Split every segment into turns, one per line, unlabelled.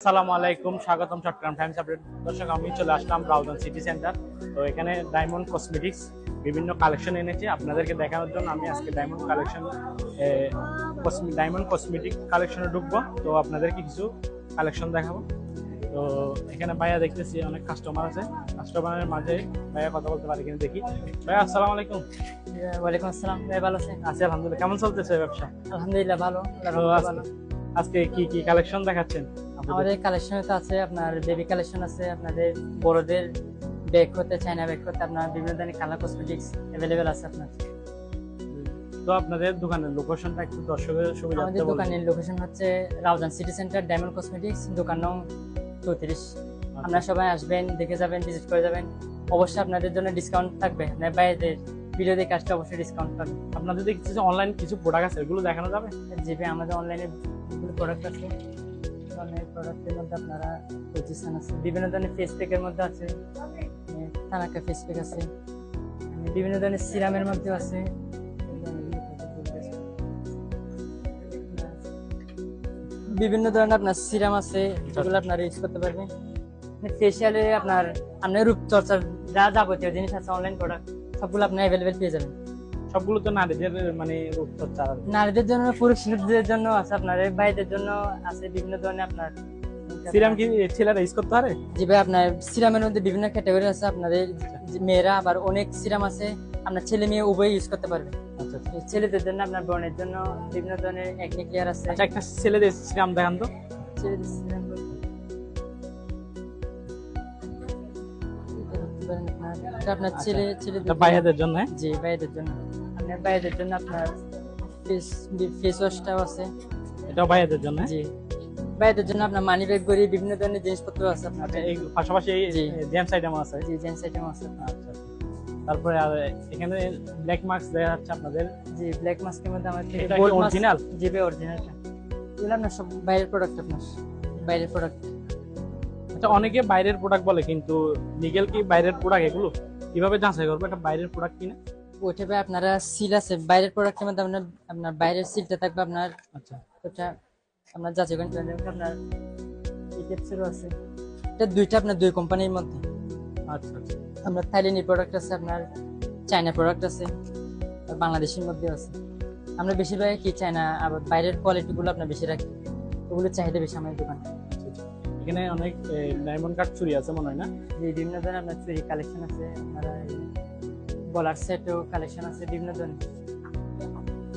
আসসালামু আলাইকুম, স্বাগতম চট্টগ্রাম টাইমস আপডেট। দর্শক, আমি চলে আসলাম রাউজান সিটি সেন্টার। তো এখানে ডায়মন্ড কসমেটিক্স বিভিন্ন কালেকশন এনেছি আপনাদেরকে দেখানোর জন্য। আমি আজকে ডায়মন্ড কসমেটিক কালেকশনে ঢুকবো। তো আপনাদেরকে কিছু কালেকশন দেখাবো। তো এখানে ভাইয়া দেখতেছি অনেক কাস্টমার আছে। কাস্টমারের মাঝে ভাইয়া কথা বলতে পারি কিনা দেখি। ভাইয়া আসসালামু আলাইকুম।
ওয়ালাইকুম আসসালাম। ভাই ভালো আছেন?
আছি আলহামদুলিল্লাহ। কেমন চলতেছে ব্যবসা?
আলহামদুলিল্লাহ ভালো।
তো আজকে কি কি কালেকশন দেখাচ্ছেন?
আমাদের কালেকশনে তো আছে আপনার বেবি কালেকশন আছে, আপনাদের বড়দের ব্যাগ হতে চায়না ব্যাগ হতে আপনার বিভিন্ন ধরনের কালার কসমেটিক্স अवेलेबल আছে আপনার।
তো আপনাদের দোকানের লোকেশনটা একটু দর্শকের সুবিধার্থে
আমাদের
বলুন।
দোকানের লোকেশন হচ্ছে Raozan city centre, diamond cosmetics, দোকান নং 34। আপনারা সবাই আসবেন, দেখে যাবেন, ভিজিট করে যাবেন। অবশ্যই আপনাদের জন্য ডিসকাউন্ট থাকবে। আপনার বাইরেদের ভিডিও দেখে আসলে অবশ্যই ডিসকাউন্ট পাবেন।
আপনাদের যে কিছু অনলাইন কিছু প্রোডাক্ট আছে এগুলো দেখানো যাবে?
জি ভাই, আমাদের অনলাইনে বিভিন্ন প্রোডাক্ট আছে। অনেক প্রোডাক্টের মধ্যে আপনারা পজিশন আছে, বিভিন্ন ধরনের ফেস প্যাকের মধ্যে আছে, থানাকা ফেস প্যাক আছে, বিভিন্ন ধরনের সিরামের মধ্যে আছে, বিভিন্ন ধরনের আপনার সিরাম আছে যেগুলো আপনারা ইউজ করতে পারবেন। ফেশিয়ালে আপনার রূপচর্চার যা যাবতীয় জিনিস আছে অনলাইন প্রোডাক্ট সবগুলো আপনার অ্যাভেলেবেল পেয়ে যাবেন।
সবগুলো তো নারীদের মানে রূপচর্চা।
নারীদের জন্য, পুরুষদের জন্য আছে, আপনার ভাইদের জন্য আছে বিভিন্ন ধরনের আপনার
সিরাম কি ছেলেরা ইউজ করতে পারে?
জি ভাই, আপনার সিরামের মধ্যে বিভিন্ন ক্যাটাগরি আছে। আপনাদের মেয়েরা আবার অনেক সিরাম আছে, আপনার ছেলে মেয়ে উভয় ইউজ করতে পারবে।
আচ্ছা আচ্ছা।
ছেলেদের জন্য, আপনার বোনের জন্য বিভিন্ন ধরনের একনি ক্লিয়ার আছে।
আচ্ছা, একটা ছেলেদের সিরাম দেখান তো।
ছেলেদের সিরাম আপনার ছেলেদের
ভাইয়াদের জন্য।
জি ভাইদের জন্য, আপনার ভাইদের জন্য আপনার ফেস ওয়াশটাও আছে।
এটাও ভাইয়াদের জন্য।
জি, ভাইদের জন্য আপনার মানি ব্যাগ গড়ি বিভিন্ন ধরনের জিনিসপত্র আছে আপনার।
এই পাশাপাশি
জি
জেন্টস আইটেম আছে।
জি, জেন্টস আইটেম আছে।
আচ্ছা। তারপরে আর এখানে ব্ল্যাক মাস্ক দেখা যাচ্ছে আপনাদের।
জি, ব্ল্যাক মাস্কের মধ্যে আমার
এটা কি অরিজিনাল?
জি ভাই, অরিজিনালটা। এগুলো আপনার সব বাইরের প্রোডাক্ট, আপনার বাইরের প্রোডাক্ট।
আচ্ছা, অনেকে বাইরের প্রোডাক্ট বলে, কিন্তু লিগ্যাল কি বাইরের প্রোডাক্ট? এগুলো কিভাবে যাচাই করবো এটা বাইরের প্রোডাক্ট কিনা?
ওইটা ভাই আপনারা সিল আছে বাইরের প্রোডাক্টের মধ্যে, আপনার বাইরের সিলটা থাকবে আপনার।
আচ্ছা,
ওটা আপনার যাচাই করে আপনার এই টেপসেরও আছে। এটা দুইটা আপনার দুই কোম্পানির মধ্যে।
আচ্ছা আচ্ছা।
আপনার থাইল্যান্ডের প্রোডাক্ট আছে, আপনার চায়না প্রোডাক্ট আছে, আর বাংলাদেশের মধ্যেও আছে। আমরা বেশিরভাগ কি চায়না, আবার বাইরের কোয়ালিটিগুলো আপনার বেশি রাখি, ওগুলো চাহিদা বেশি আমাদের দোকানে।
এখানে অনেক ডায়মন্ড কাট চুরি আছে মনে হয় না?
যে বিভিন্ন ধরনের আপনার চুরি কালেকশন আছে, আপনারা গলার সেটও কালেকশন আছে বিভিন্ন ধরনের।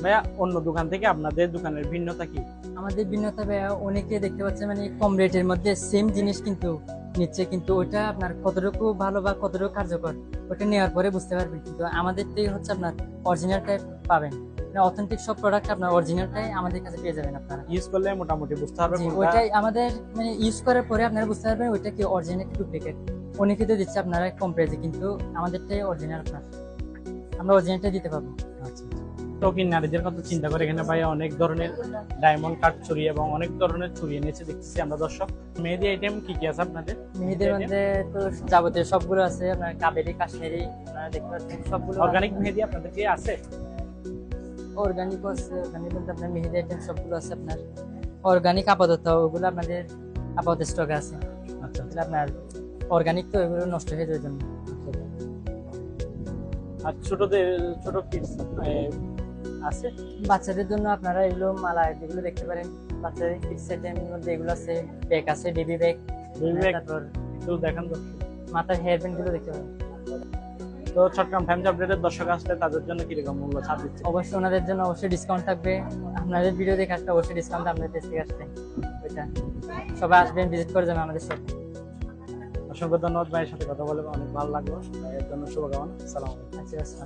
ভাইয়া, অন্য দোকান থেকে আপনাদের দোকানের ভিন্নতা কি?
আমাদের ভিন্নতা ভাইয়া, অনেকে দেখতে পাচ্ছে মানে কম রেটের মধ্যে সেম জিনিস কিন্তু নিচ্ছে, কিন্তু ওটা আপনার কতটুকু ভালো বা কতটুকু কার্যকর ওটা নেওয়ার পরে বুঝতে পারবেন। কিন্তু আমাদেরটাই হচ্ছে আপনার অরিজিনালটাই পাবেন, অথেন্টিক সব প্রোডাক্ট আপনার অরিজিনালটাই আমাদের কাছে পেয়ে যাবেন আপনারা।
ইউজ করলে মোটামুটি বুঝতে পারবেন
ওইটাই আমাদের মানে ইউজ করার পরে আপনারা বুঝতে পারবেন ওইটা কি অরিজিনাল কি ডুপ্লিকেট। অনেকে তো দিচ্ছে আপনারা কম প্রাইসে, কিন্তু আমাদেরটাই অরিজিনাল, আপনার আমরা অরিজিনালটাই দিতে পারবো।
আচ্ছা। তো কি নারীদের কথা চিন্তা করে এখানে ভাই অনেক ধরনের ডায়মন্ড কাট চুরি এবং অনেক ধরনের চুরি এনেছে দেখতেছি আমরা। দর্শক, মেহেদি আইটেম কি কি আছে আপনাদের?
মেহেদির মধ্যে তো যাবতীয় সবগুলো আছে, আপনার কাবেরি, কাশ্মীরি, আপনারা দেখতে পাচ্ছেন সবগুলো।
অর্গানিক মেহেদি আপনাদের কি আছে?
অর্গানিক আছে, অর্গানিক বলতে আপনার মেহেদি আইটেম সবগুলো আছে আপনার। অর্গানিক আপাতত ওগুলো আপনাদের আপাতত স্টকে আছে।
আচ্ছা।
আপনার অর্গানিক তো এগুলো নষ্ট হয়ে যাওয়ার জন্য।
আর ছোট কিডস আছে?
বাচ্চাদের জন্য আপনারা এগুলো মালা যেগুলো দেখতে পারেন, বাচ্চাদের কিডস আইটেমের মধ্যে এগুলো আছে, ব্যাগ আছে, বেবি ব্যাগ। তারপর
একটু দেখান তো।
মাথার হেয়ার ব্যান্ড গুলো দেখতে পারেন।
তো চট্টগ্রাম টাইমস আপডেটের দর্শক আসলে তাদের জন্য কিরকম মূল্য ছাড় দিচ্ছে?
অবশ্যই ওনাদের জন্য অবশ্যই ডিসকাউন্ট থাকবে। আপনাদের ভিডিও দেখে আসলে অবশ্যই ডিসকাউন্ট আপনাদের পেজ থেকে আসবে। ওইটা সবাই আসবেন, ভিজিট করে যাবেন আমাদের সাথে।
অসংখ্য ধন্যবাদ ভাইয়ের সাথে কথা বলে অনেক ভালো লাগলো। এর জন্য শুভকামনা। আসসালামু আলাইকুম।
আচ্ছা।